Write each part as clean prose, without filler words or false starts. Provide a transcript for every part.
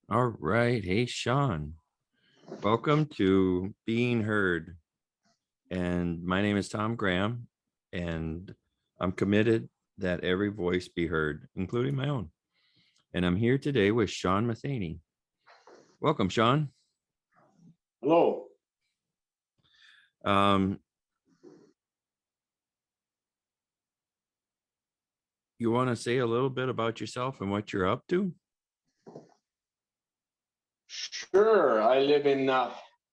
All right. Hey, Shawn. Welcome to Being Heard. And my name is Tom Graham, and I'm committed that every voice be heard, including my own. And I'm here today with Shawn Matheny. Welcome, Shawn. Hello. Um, you want to say a little bit about yourself and what you're up to? Sure. I live in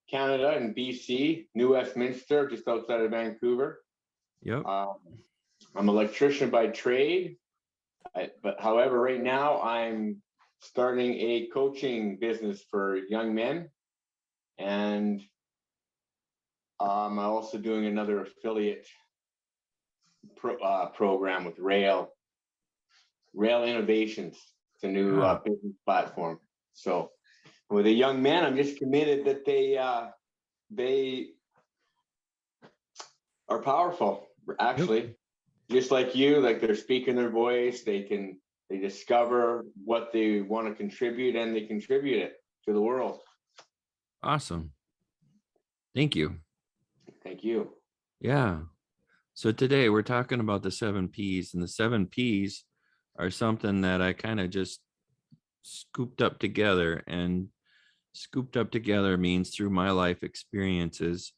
Canada in BC, New Westminster, just outside of Vancouver. Yep. Um, I'm an electrician by trade, but however, right now I'm starting a coaching business for young men, and I'm also doing another affiliate program with Rail Innovations. It's a new Ah, business platform. So with a young man, I'm just committed that they are powerful, yep. actually. Just like you, like they're speaking their voice, they discover what they want to contribute and they contribute it to the world. Awesome. Thank you. Thank you. Yeah. So today we're talking about the 7P's, and the 7P's are something that I kind of just scooped up together. And scooped up together means through my life experiences,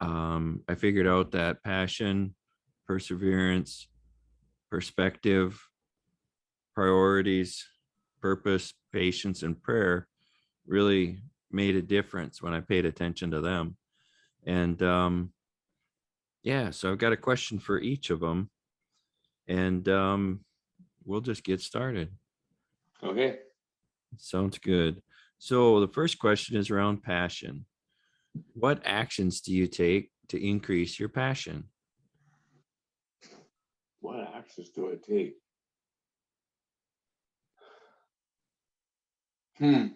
I figured out that passion, perseverance, perspective, priorities, purpose, patience, and prayer really made a difference when I paid attention to them. And yeah, so I've got a question for each of them, and we'll just get started. Okay. Sounds good. So the first question is around passion. What actions do you take to increase your passion? What actions do I take? Hmm.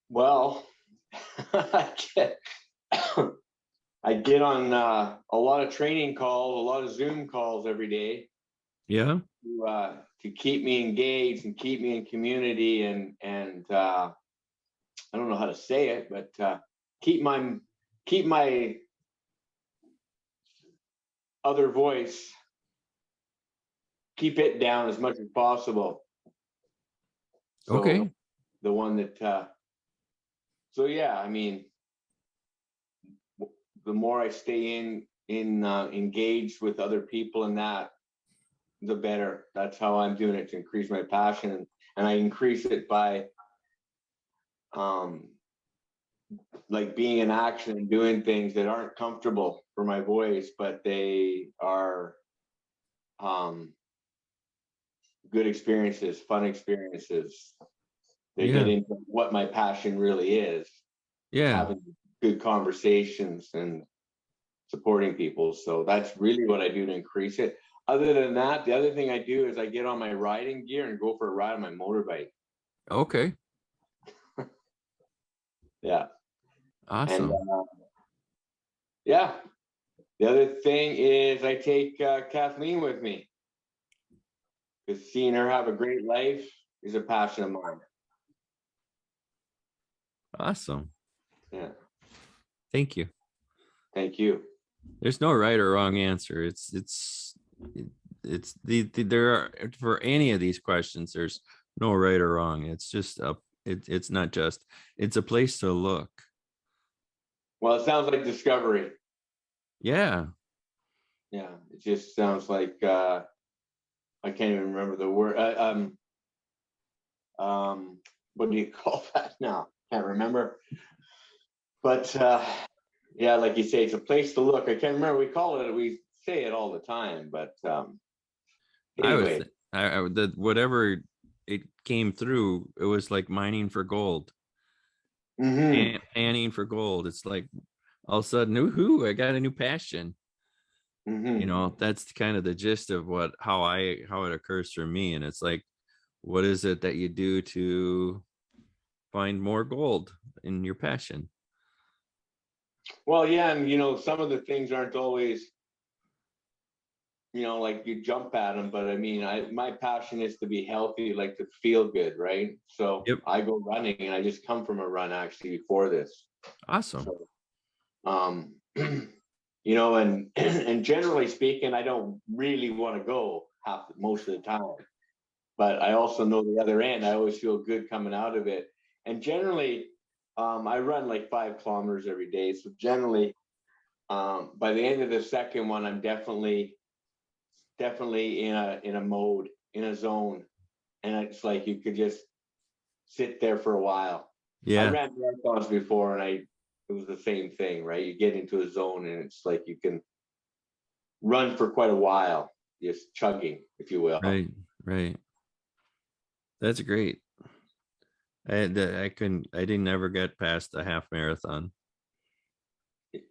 Well, I get, I get on a lot of training calls, a lot of Zoom calls every day Yeah. to keep me engaged and keep me in community and I don't know how to say it, but keep my keep my other voice, keep it down as much as possible. So Okay. the one that so yeah, I mean, the more I stay in engaged with other people and that, the better. That's how I'm doing it to increase my passion, and I increase it by um like being in action and doing things that aren't comfortable for my voice, but they are um good experiences, fun experiences. They get Yeah. into what my passion really is, Yeah. having good conversations and supporting people. So that's really what I do to increase it. Other than that, the other thing I do is I get on my riding gear and go for a ride on my motorbike. Okay. Yeah. And Awesome. yeah, the other thing is I take Kathleen with me because seeing her have a great life is a passion of mine. Awesome. Yeah. Thank you. Thank you. There's no right or wrong answer. It's there are for any of these questions, there's no right or wrong. It's just it's not just, it's a place to look. Well, it sounds like discovery. Yeah. Yeah. It just sounds like I can't even remember the word. What do you call that now? Can't remember. But yeah, like you say, it's a place to look. I can't remember. We call it. We say it all the time. But I was anyway. I the whatever it came through, it was like mining for gold, Mm-hmm. panning for gold. It's like all of a sudden, woohoo, I got a new passion. Mm-hmm. That's kind of the gist of how it occurs for me. And it's like, what is it that you do to find more gold in your passion? Well, yeah, and some of the things aren't always like you jump at them, but I mean, my passion is to be healthy, like to feel good, right? So Yep. I go running, and I just come from a run actually before this. Awesome. So, um, and and generally speaking, I don't really want to go most of the time, but I also know the other end. I always feel good coming out of it, and generally, I run like 5 kilometers every day. So generally, by the end of the second one, I'm definitely in a mode, in a zone, and it's like you could just sit there for a while. I Yeah. ran marathons before, and it was the same thing, right? You get into a zone, and it's like you can run for quite a while, just chugging, if you will. Right. Right. That's great. I didn't ever get past a half marathon.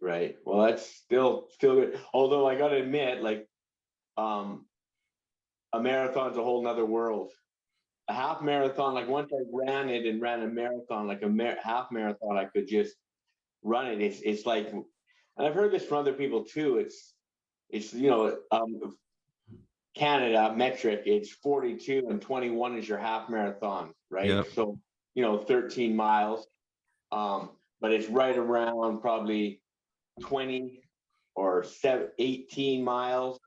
Right. Well, that's still good. Although I got to admit, like, um, a marathon's a whole nother world. A half marathon, like once I ran it and ran a marathon, like a half marathon, I could just run it. It's like, and I've heard this from other people too. It's Canada metric. It's 42 and 21 is your half marathon, right? Yep. So 13 miles, but it's right around probably 20 or 18 miles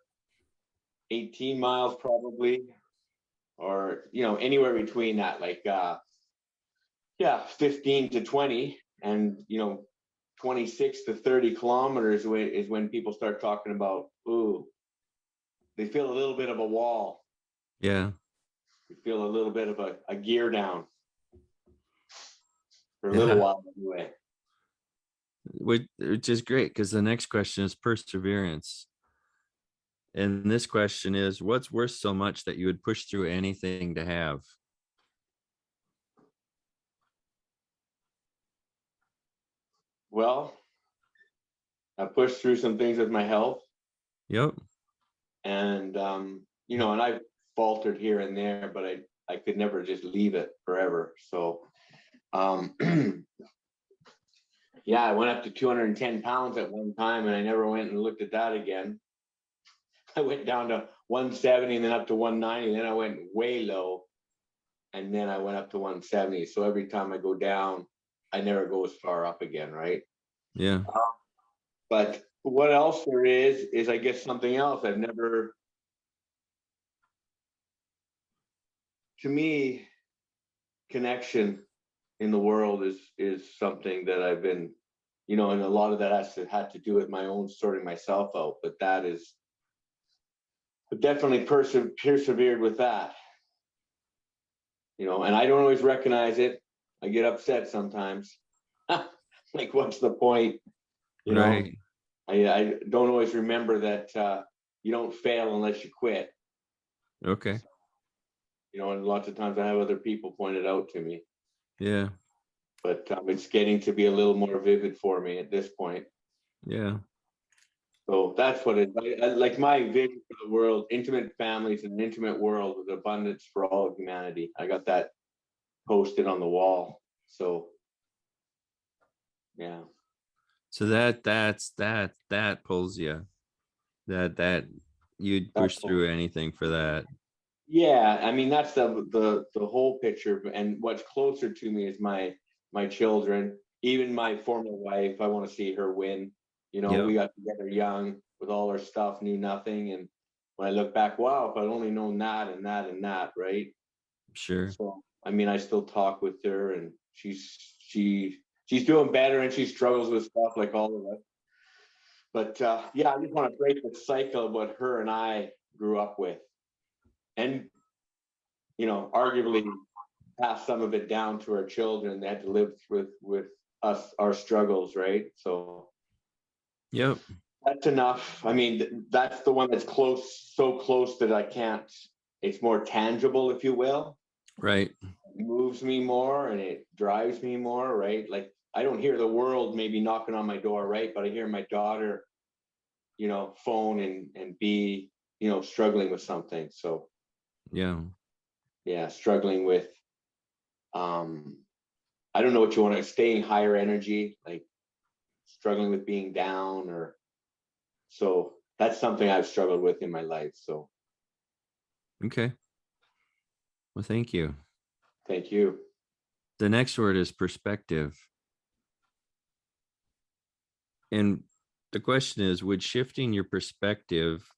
probably, or anywhere between that, like 15 to 20, and 26 to 30 kilometers is when people start talking about, ooh, they feel a little bit of a wall. Yeah. They feel a little bit of a gear down for a little Yeah. while anyway. Which is great, because the next question is perseverance. And this question is, what's worth so much that you would push through anything to have? Well, I pushed through some things with my health, Yep. and and I've faltered here and there, but I could never just leave it forever. So um yeah, I went up to 210 pounds at one time, and I never went and looked at that again. I went down to 170, and then up to 190, and then I went way low, and then I went up to 170. So every time I go down, I never go as far up again, right? Yeah. But what else there is I guess something else I've never, to me, connection in the world is something that I've been, and a lot of that had to do with my own sorting myself out. But that is definitely persevered with that, and I don't always recognize it. I get upset sometimes. Like, what's the point? You know, Right. I don't always remember that you don't fail unless you quit. Okay. And lots of times I have other people point it out to me, Yeah. but it's getting to be a little more vivid for me at this point. Yeah. So that's what like my vision for the world: intimate families and an intimate world with abundance for all of humanity. I got that posted on the wall. So yeah. So that pulls you. That you'd push through anything for that. Yeah, I mean that's the whole picture, and what's closer to me is my children, even my former wife. I want to see her win. We Yep. got together young with all our stuff, knew nothing, and when I look back, wow, if I'd only known that and that and that, right? Sure. So I mean, I still talk with her, and she's doing better, and she struggles with stuff like all of us. But yeah, I just want to break the cycle of what her and I grew up with, and arguably pass some of it down to our children. They had to live with us, our struggles, right? So Yep. that's enough. I mean, that's the one that's close, so close that I can't. It's more tangible, if you will. Right. It moves me more, and it drives me more, right? Like, I don't hear the world maybe knocking on my door, right? But I hear my daughter, phone and be, struggling with something. So Yeah. yeah, struggling with um I don't know what you want to, staying higher energy, like struggling with being down, or so that's something I've struggled with in my life. So Okay. Well, thank you. thank you. The next word is perspective. And the question is, would shifting your perspective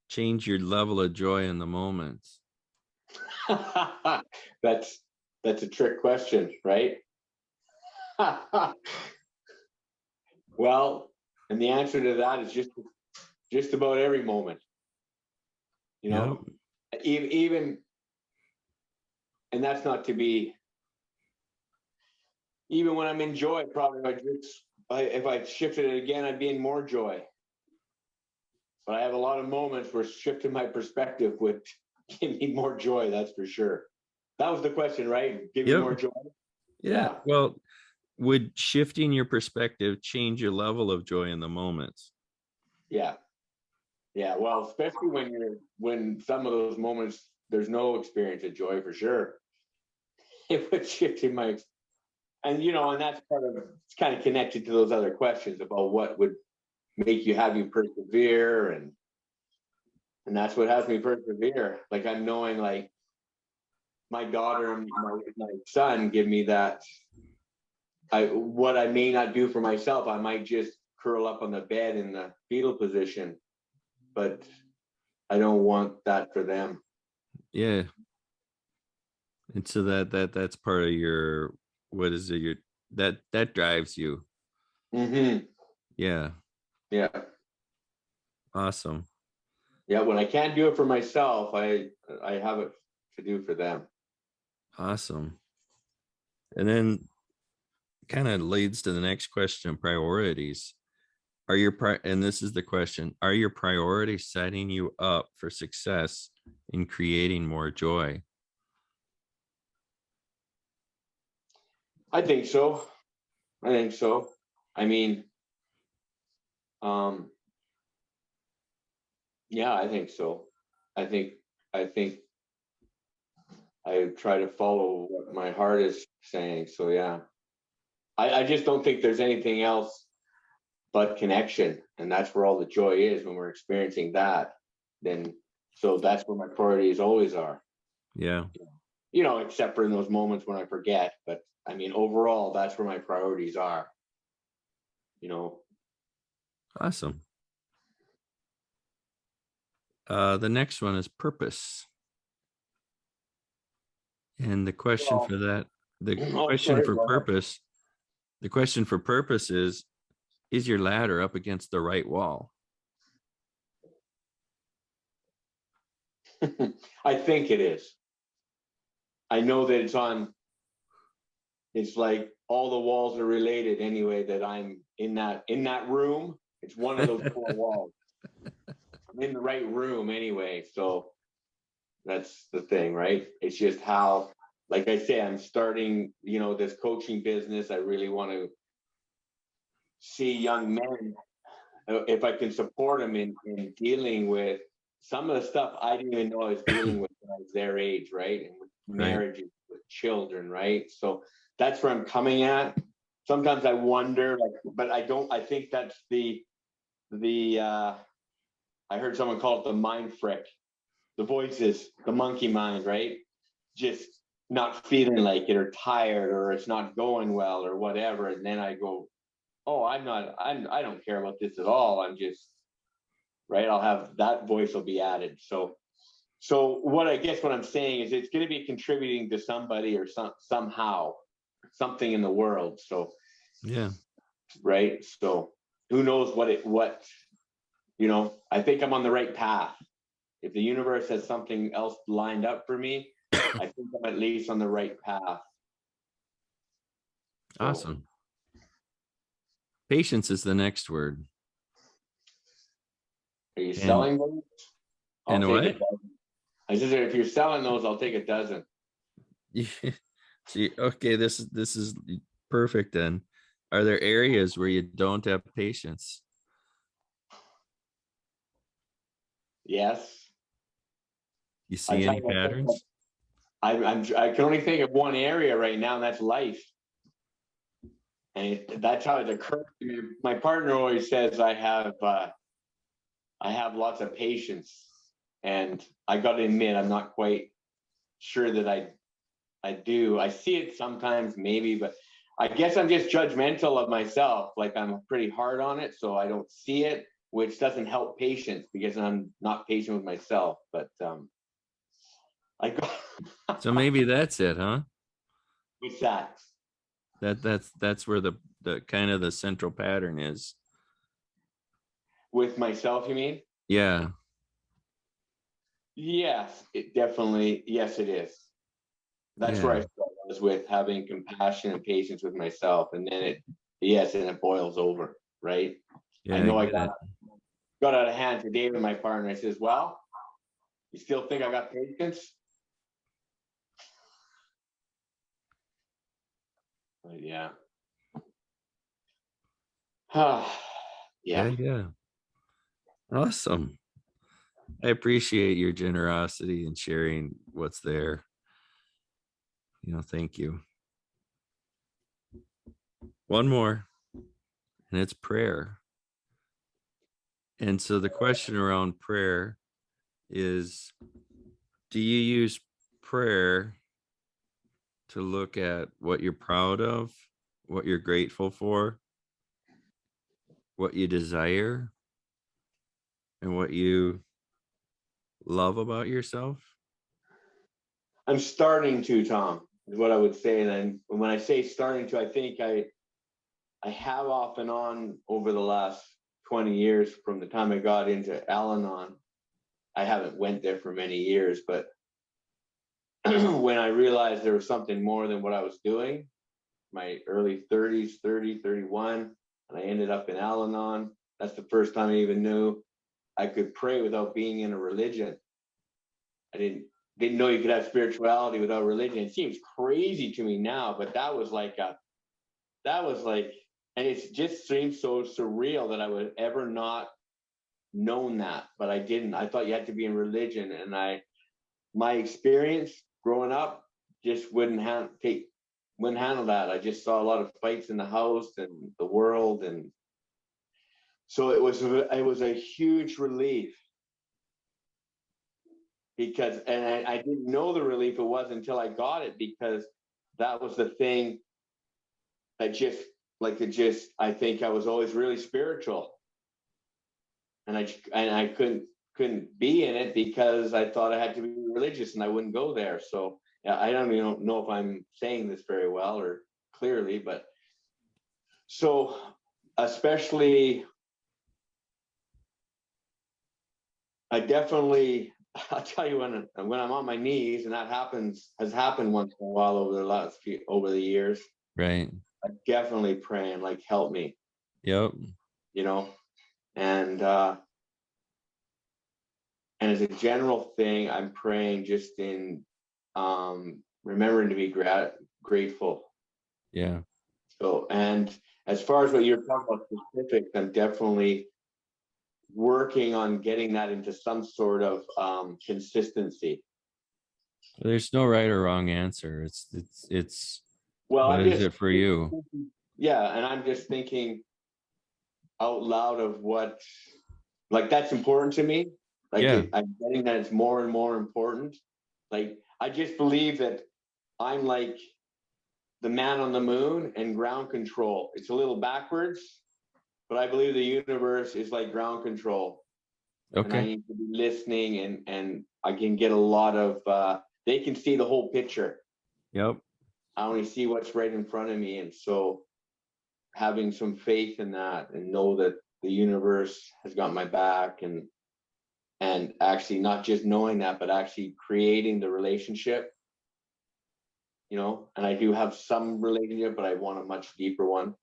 change your level of joy in the moments? that's a trick question, right? Well, and the answer to that is just about every moment. You Yep. know, even, and that's not to be, even when I'm in joy, probably if I shifted it again, I'd be in more joy. But I have a lot of moments where shifting my perspective would give me more joy. That's for sure. That was the question, right? Give me Yep. more joy. Yeah. Well, would shifting your perspective change your level of joy in the moments? Yeah. Yeah. Well, especially when some of those moments, there's no experience of joy for sure. It would shift in my, and and that's it's kind of connected to those other questions about what would make you persevere, and that's what has me persevere. Like I'm knowing, like my daughter and my son give me that. What I may not do for myself, I might just curl up on the bed in the fetal position, but I don't want that for them. Yeah. And so that's part of your, what is it? Your that drives you. Mm-hmm. Yeah. Yeah. Awesome. Yeah. When I can't do it for myself, I have it to do for them. Awesome. And then kind of leads to the next question, priorities. And this is the question, are your priorities setting you up for success in creating more joy? I think so. I mean, yeah, I think so. I think I think I try to follow what my heart is saying. So yeah. I just don't think there's anything else but connection. And that's where all the joy is when we're experiencing that. Then so that's where my priorities always are. Yeah. Except for in those moments when I forget. But I mean, overall, that's where my priorities are. Awesome. The next one is purpose. And the question Well, for that, the oh, question sorry, for go ahead. purpose, the question for purpose is your ladder up against the right wall? I think it is. I know that it's like all the walls are related anyway, that I'm in that room. It's one of those four walls. I'm in the right room anyway. So that's the thing, right? It's just how, like I say, I'm starting, this coaching business. I really want to see young men, if I can support them in dealing with some of the stuff I didn't even know I was dealing with when I was their age, right? And with Right. marriages, with children, right? So that's where I'm coming at. Sometimes I wonder, but I think that's I heard someone call it the mind frick, the voices, the monkey mind, right? Just not feeling like it, or tired, or it's not going well, or whatever. And then I go, oh, I don't care about this at all. I'm just, right. I'll have that voice will be added. So what I'm saying is it's going to be contributing to somebody, or somehow something in the world. So, Yeah. right. So who knows I think I'm on the right path. If the universe has something else lined up for me, I think I'm at least on the right path. So, Awesome. Patience is the next word. are you selling those? I'll take what? a dozen. I said, if you're selling those, I'll take a dozen. See, okay, this is perfect then. Are there areas where you don't have patience? Yes. You see any what, patterns? I can only think of one area right now, and that's life. And that's how it occurred to me. My partner always says I have I have lots of patience, and I got to admit, I'm not quite sure that I do. I see it sometimes, maybe, but I guess I'm just judgmental of myself. Like I'm pretty hard on it, so I don't see it, which doesn't help patience because I'm not patient with myself. But I got So maybe that's it, huh? what's that? That's where the kind of the central pattern is. With myself, you mean? Yeah. Yes, it definitely. Yes, it is. That's where I Yeah. started, was with having compassion and patience with myself, and then yes, and it boils over, right? I Yeah, I know I get it. got out of hand to David, my partner. I says, "Well, you still think I got patience?" But yeah, Yeah, yeah. yeah. Awesome. I appreciate your generosity and sharing what's there. Thank you. One more, and it's prayer. And so the question around prayer is, do you use prayer to look at what you're proud of, what you're grateful for, what you desire, and what you love about yourself? I'm starting to, Tom, is what I would say. And then when I say starting to, I think I have off and on over the last 20 years from the time I got into Al-Anon. I haven't went there for many years, but when I realized there was something more than what I was doing, my early 30s, 30, 31, and I ended up in Al-Anon. That's the first time I even knew I could pray without being in a religion. I didn't know you could have spirituality without religion. It seems crazy to me now, but that was like, and it just seems so surreal that I would ever not known that, but I didn't. I thought you had to be in religion, and my experience growing up just wouldn't handle that. I just saw a lot of fights in the house and the world, and so it was a huge relief because, and I didn't know the relief it was until I got it, because that was the thing that I think I was always really spiritual, and I couldn't be in it because I thought I had to be religious and I wouldn't go there. So yeah, I don't even know if I'm saying this very well or clearly, but so especially I definitely I'll tell you, when I'm on my knees, and that has happened once in a while over the years, Right. I'm definitely praying like, help me, Yep. you know, and and as a general thing, I'm praying just in remembering to be grateful. Yeah. So, and as far as what you're talking about specifics, I'm definitely working on getting that into some sort of consistency. There's no right or wrong answer. It's Well, what is it for you? yeah, and I'm just thinking out loud of what, like, that's important to me. Like, Yeah. I'm getting that it's more and more important. Like, I just believe that I'm like the man on the moon and ground control. It's a little backwards, but I believe the universe is like ground control, and I Okay. need to be listening, and I can get a lot of they can see the whole picture. Yep. I only see what's right in front of me, and so having some faith in that and know that the universe has got my back, and actually not just knowing that, but actually creating the relationship, and I do have some relationship, but I want a much deeper one.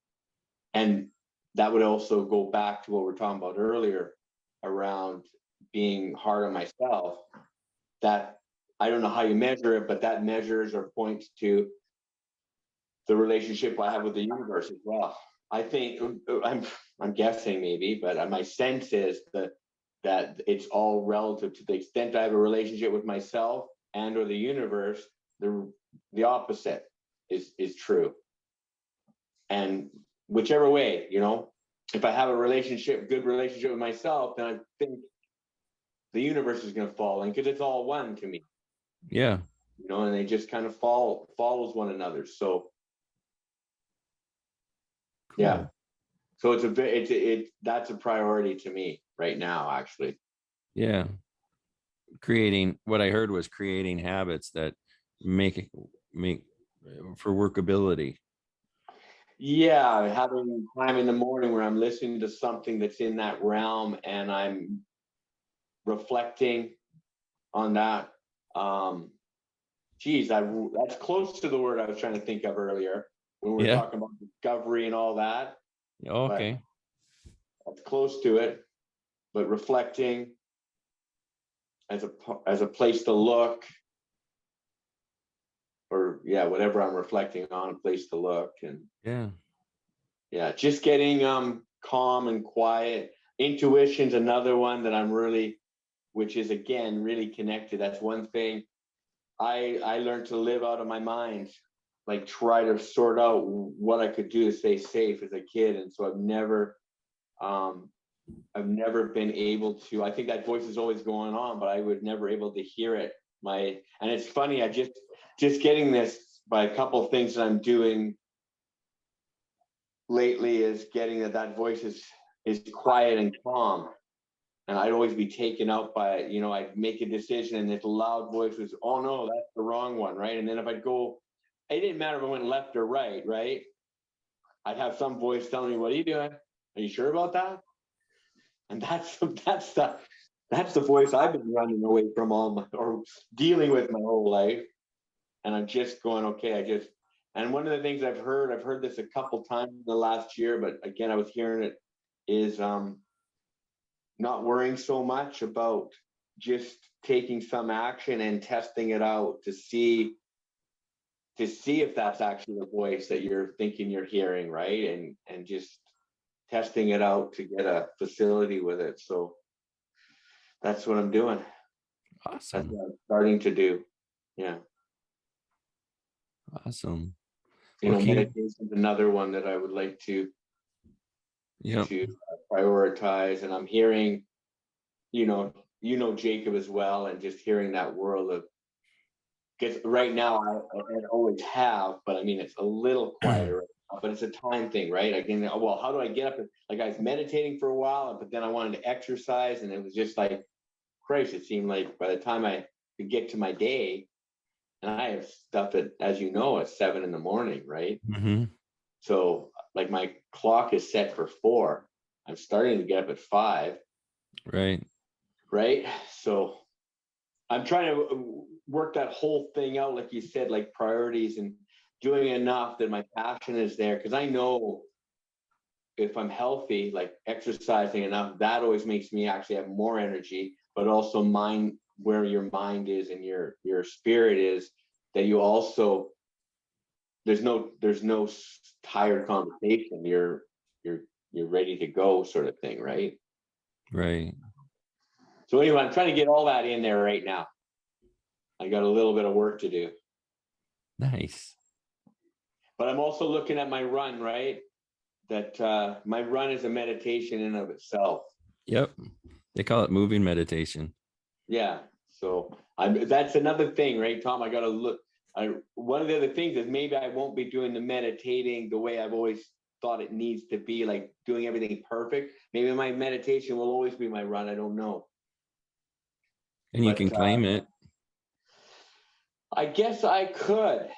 And that would also go back to what we're talking about earlier around being hard on myself. That I don't know how you measure it, but that measures or points to the relationship I have with the universe as well. I think I'm guessing maybe, but my sense is that it's all relative. To the extent I have a relationship with myself and or the universe, the opposite is true. And whichever way, if I have a good relationship with myself, then I think the universe is going to fall in, because it's all one to me, Yeah. and they just kind of follows one another. So Cool. yeah, so that's a priority to me right now, actually. Yeah. What I heard was creating habits that make for workability. Yeah, having time in the morning where I'm listening to something that's in that realm and I'm reflecting on that. That's close to the word I was trying to think of earlier when we were Yeah. talking about discovery and all that. Okay. But that's close to it. But reflecting as a place to look, or whatever I'm reflecting on, a place to look, and just getting calm and quiet. Intuition's another one that I'm really, which is again really connected. That's one thing I learned to live out of my mind, like try to sort out what I could do to stay safe as a kid. And so I've never been able to. I think that voice is always going on, but I was never able to hear it. And it's funny, I just getting this by a couple of things that I'm doing lately is getting that voice is quiet and calm. And I'd always be taken out by it. I'd make a decision and this loud voice was, oh no, that's the wrong one, right? And then if I'd go, it didn't matter if I went left or right? I'd have some voice telling me, what are you doing? Are you sure about that? And that's the voice I've been running away from or dealing with my whole life. And I'm just going, okay, and one of the things I've heard this a couple times in the last year, but again, I was hearing it, is not worrying so much about just taking some action and testing it out to see if that's actually the voice that you're thinking you're hearing, right? And just testing it out to get a facility with it. So that's what I'm doing. Awesome. That's what I'm starting to do. Yeah. Awesome. Meditation is another one that I would like to prioritize. And I'm hearing, Jacob as well, and just hearing that world of, because right now I always have, but I mean, it's a little quieter right now, but it's a time thing, right? Again, well, how do I get up? Like I was meditating for a while, but then I wanted to exercise, and it was just like, Christ, it seemed like by the time I could get to my day, and I have stuff as you know, at 7 a.m, right? Mm-hmm. So like my clock is set for 4. I'm starting to get up at 5. Right. So I'm trying to work that whole thing out, like you said, like priorities, and doing enough that my passion is there. Because I know if I'm healthy, like exercising enough, that always makes me actually have more energy, but also where your mind is and your spirit is, that you also, there's no tired conversation. You're ready to go, sort of thing, right? So anyway, I'm trying to get all that in there right now. I got a little bit of work to do. Nice. But I'm also looking at my run, right? That my run is a meditation in of itself. Yep. They call it moving meditation. Yeah. So that's another thing, right, Tom? I got to look. One of the other things is maybe I won't be doing the meditating the way I've always thought it needs to be, like doing everything perfect. Maybe my meditation will always be my run. I don't know. And you can claim it. I guess I could.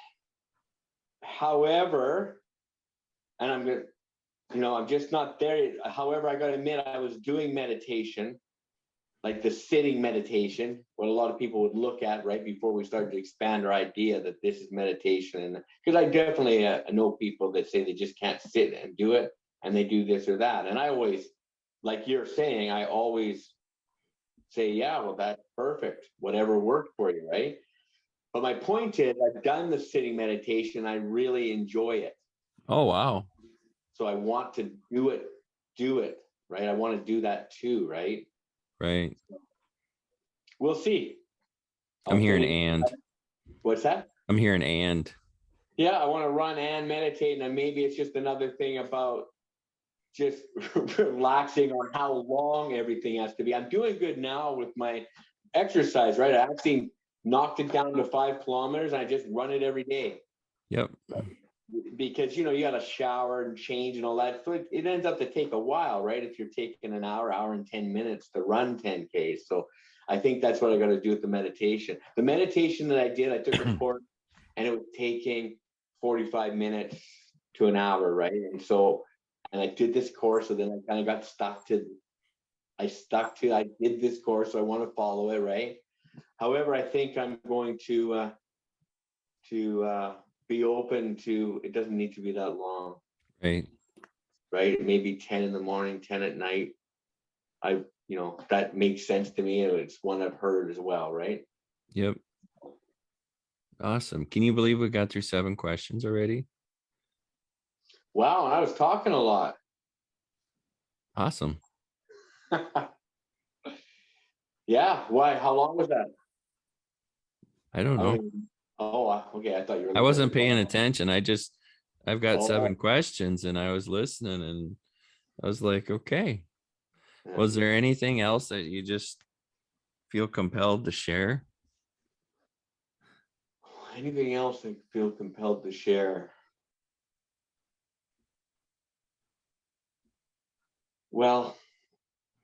However, and I'm just not there yet. However, I got to admit, I was doing meditation, like the sitting meditation, what a lot of people would look at right before we started to expand our idea that this is meditation. And because I definitely know people that say they just can't sit and do it, and they do this or that. And I always, like you're saying, I always say, yeah, well, that's perfect. Whatever worked for you, right? But my point is, I've done the sitting meditation. I really enjoy it. Oh, wow. So I want to do it, right? I want to do that too, right? Right. We'll see. I'm hearing and. What's that? I'm hearing and. Yeah, I want to run and meditate, and maybe it's just another thing about just relaxing on how long everything has to be. I'm doing good now with my exercise, right? I actually knocked it down to 5 kilometers. And I just run it every day. Yep. Because you got to shower and change and all that, so it ends up to take a while, right? If you're taking an hour and 10 minutes to run 10K. So I think that's what I got to do with the meditation. The meditation that I did, I took a course and it was taking 45 minutes to an hour, right? And I did this course, so then I kind of got I did this course, so I want to follow it, right? However, I think I'm going to be open to, it doesn't need to be that long. Right. Maybe 10 in the morning, 10 at night. That makes sense to me. It's one I've heard as well. Right. Yep. Awesome. Can you believe we got through 7 questions already? Wow. I was talking a lot. Awesome. Yeah. Why? How long was that? I don't know. Okay. I thought you were. I wasn't paying attention. I've got 7 Oh. questions and I was listening and I was like, okay. Yeah. Was there anything else that you just feel compelled to share? Anything else I feel compelled to share? Well,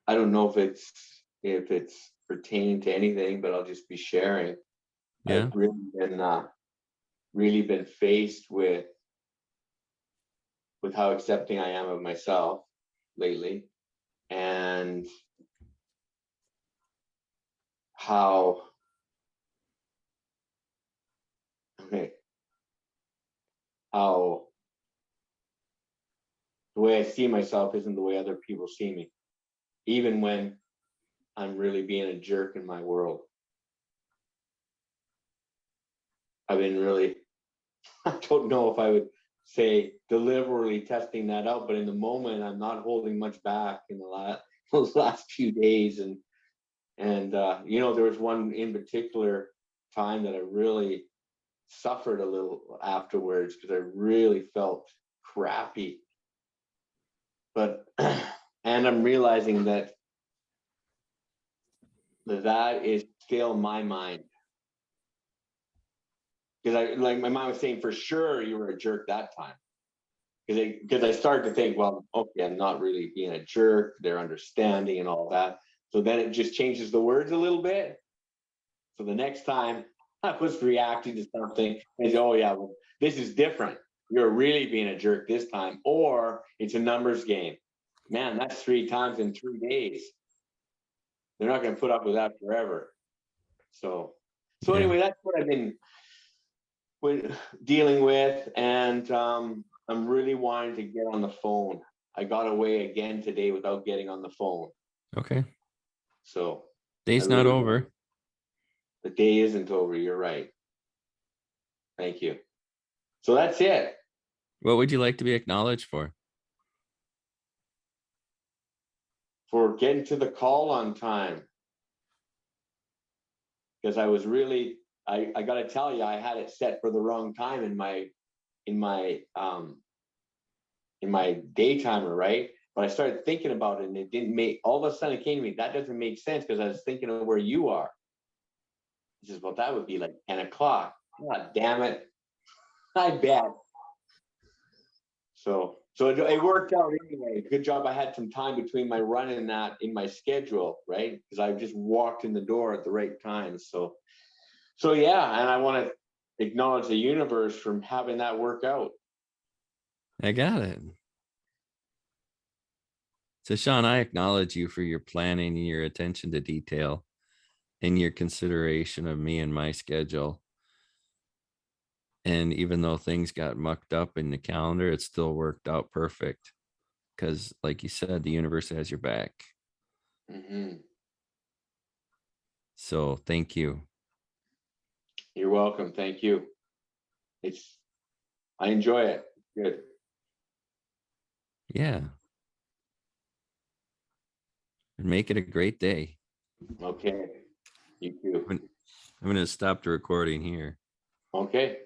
I don't know if it's pertaining to anything, but I'll just be sharing. Yeah. I've really been faced with how accepting I am of myself lately, and how the way I see myself isn't the way other people see me, even when I'm really being a jerk in my world. I've been really, I don't know if I would say deliberately testing that out, but in the moment, I'm not holding much back in those last few days. And there was one in particular time that I really suffered a little afterwards because I really felt crappy. But and I'm realizing that is still my mind. Because my mind was saying, for sure you were a jerk that time. Because I started to think, well, okay, I'm not really being a jerk. They're understanding and all that. So then it just changes the words a little bit. So the next time I was reacting to something, I said, oh yeah, well, this is different. You're really being a jerk this time, or it's a numbers game. Man, that's 3 times in 3 days. They're not going to put up with that forever. So anyway, that's what I've been dealing with, and I'm really wanting to get on the phone. I got away again today without getting on the phone. Okay. So day's not over. The day isn't over. You're right. Thank you. So that's it. What would you like to be acknowledged for? For getting to the call on time. Because I was really, I got to tell you, I had it set for the wrong time in my day timer, right? But I started thinking about it, and it didn't make. All of a sudden, it came to me, that doesn't make sense, because I was thinking of where you are. He says, well, that would be like 10 o'clock. God damn it! I bet. So it worked out anyway. Good job. I had some time between my run and that in my schedule, right? Because I just walked in the door at the right time. So yeah, and I want to acknowledge the universe from having that work out. I got it. So Shawn, I acknowledge you for your planning and your attention to detail and your consideration of me and my schedule. And even though things got mucked up in the calendar, it still worked out perfect. Because like you said, the universe has your back. Mm-hmm. So thank you. You're welcome. Thank you. I enjoy it. Good. Yeah. And make it a great day. Okay. You too. I'm going to stop the recording here. Okay.